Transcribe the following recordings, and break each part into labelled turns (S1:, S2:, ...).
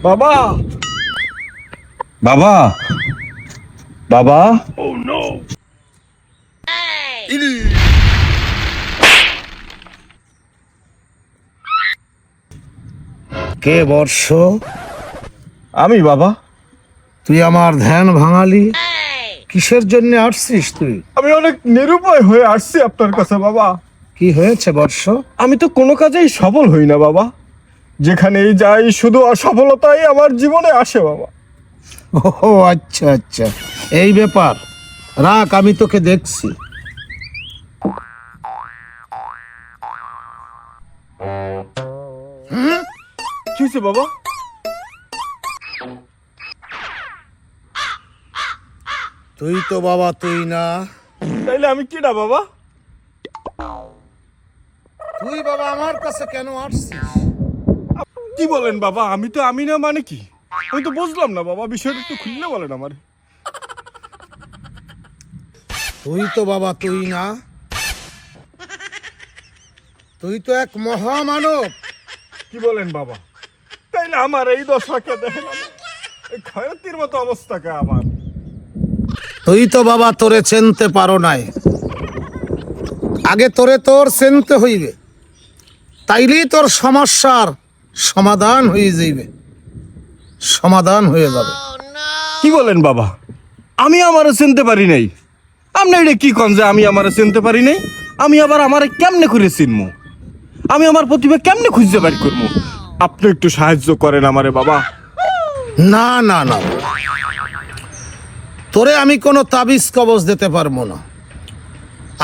S1: বাবা বাবা বাবা
S2: কে বর্ষ?
S1: আমি বাবা।
S2: তুই আমার ধ্যান ভাঙালি। কিসের জন্য আসছিস তুই?
S1: আমি অনেক নিরুপায় হয়ে আসছি আপনার কাছে বাবা।
S2: কি হয়েছে বর্ষ?
S1: আমি তো কোনো কাজেই সফল হই না বাবা, যেখানেই যাই শুধু অসফলতাই আমার জীবনে আসে বাবা।
S2: ও আচ্ছা আচ্ছা, এই ব্যাপার। রাখ, আমি তোকে দেখছি।
S1: কি হয়েছে বাবা?
S2: তুই তো বাবা তুই না।
S1: তাইলে আমি কি না বাবা?
S2: তুই বাবা আমার কাছে কেন আসছিস?
S1: কি বলেন বাবা? আমি তো আমি না মানে কি? আমি তো বুঝলাম না বাবা, বিষয়টা একটু খুললে বলেন আমার।
S2: তুই তো বাবা তুই না। তুই তো এক মহামানব।
S1: কি বলেন বাবা? তাইলে আমার এই দশাকে দেখেন, এই ক্ষয়তির মতো অবস্থাকে আমার।
S2: তুই তো বাবা তোরে চিনতে পারো নাই। আগে তোরে তোর চিনতে হইবে, তাইলেই তোর সমস্যার সমাধান হয়ে যাইবে, সমাধান হয়ে যাবে।
S1: কি বলেন বাবা? আমি আমারে চিনতে পারি নাই? আপনি এটা কি কন যে আমি আমারে চিনতে পারি নাই? আমি আবার আমারে কেমনে করে চিনবো? আমি আমার প্রতিভা কেমনে খুঁজতে পারি করবো? আপনি একটু সাহায্য করেন আমারে বাবা।
S2: না না না, তোরে আমি কোনো তাবিজ কবজ দিতে পারবো না।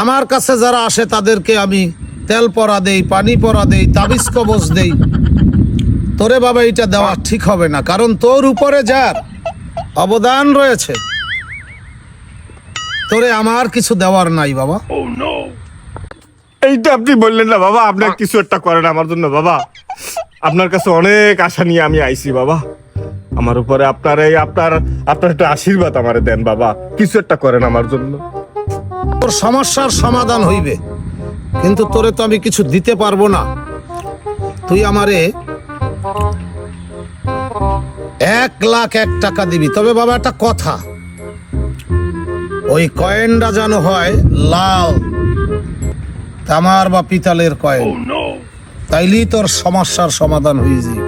S2: আমার কাছে যারা আসে তাদেরকে আমি তেল পরা দেই, পানি পরা দেই, তাবিজ কবজ দেই। তোরে বাবা এটা দেওয়া ঠিক হবে না, কারণ তোর উপরে যার অবদান রয়েছে, তোরে আমার কিছু দেওয়ার নাই বাবা।
S1: এইটা আপনি বললেন না বাবা, আপনার কিছু একটা করেন আমার জন্য বাবা। আপনার কাছে অনেক আশা নিয়ে আমি আইছি বাবা। আমার উপরে আপনার একটা আশীর্বাদ আমারে দেন বাবা, কিছু একটা করেন আমার জন্য।
S2: তোর সমস্যার সমাধান হইবে, কিন্তু তোরে তো আমি কিছু দিতে পারবো না। তুই আমারে 1,01,000 টাকা দিবি। তবে বাবা একটা কথা, ওই কয়েনটা যেন হয় লাল, তামার বা পিতলের কয়েন, তাইলেই তোর সমস্যার সমাধান হয়ে যাবে।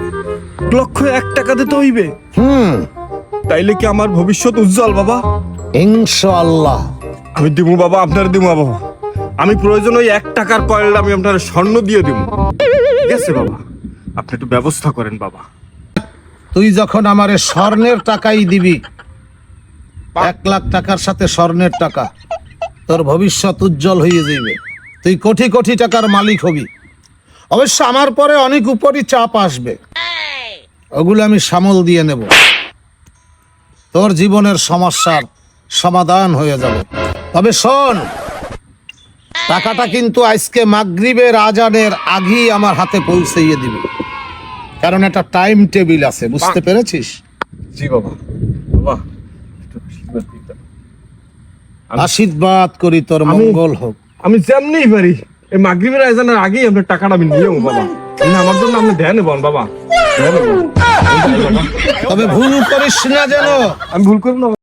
S1: 1,01,000 টাকা দিতে হইবে? তাইলে কি আমার ভবিষ্যৎ উজ্জ্বল বাবা?
S2: ইনশাআল্লাহ।
S1: আমি দিমু বাবা, আপনার দিমু বাবা। আমি প্রয়োজন ওই 1 টাকার কয়েনটা আমি আপনার স্বর্ণ দিয়ে দিমু, ঠিক আছে বাবা? আপনি একটু ব্যবস্থা করেন বাবা।
S2: তুই যখন আমারে স্বর্ণের টাকাই দিবি, 1,00,000 টাকার সাথে স্বর্ণের টাকা, তোর ভবিষ্যৎ উজ্জ্বল হয়ে যাবে। তুই কোটি কোটি টাকার মালিক হবি। অবশ্য আমার পরে অনেক উপরই চাপ আসবে, ওগুলো আমি সামল দিয়ে নেব। তোর জীবনের সমস্যার সমাধান হয়ে যাবে। তবে শোন, টাকাটা কিন্তু আজকে মাগরিবের আজানের আগেই আমার হাতে পৌঁছাইয়ে দিবে, কারণ একটা টাইম টেবিল আছে, বুঝতে পেরেছিস?
S1: জি বাবা। বাবা একটু আশীর্বাদ দিতেন।
S2: আশীর্বাদ করি তোর মঙ্গল হোক।
S1: আমি যেমনি পারি এই মাগরিবের আজানের আগেই আপনার টাকাটা আমি নিয়ে যাবো বাবা। আমার জন্য আপনি ধ্যান নেবেন বাবা, ধ্যান নেবেন।
S2: তবে ভুল করিস না যেন।
S1: আমি ভুল করব না।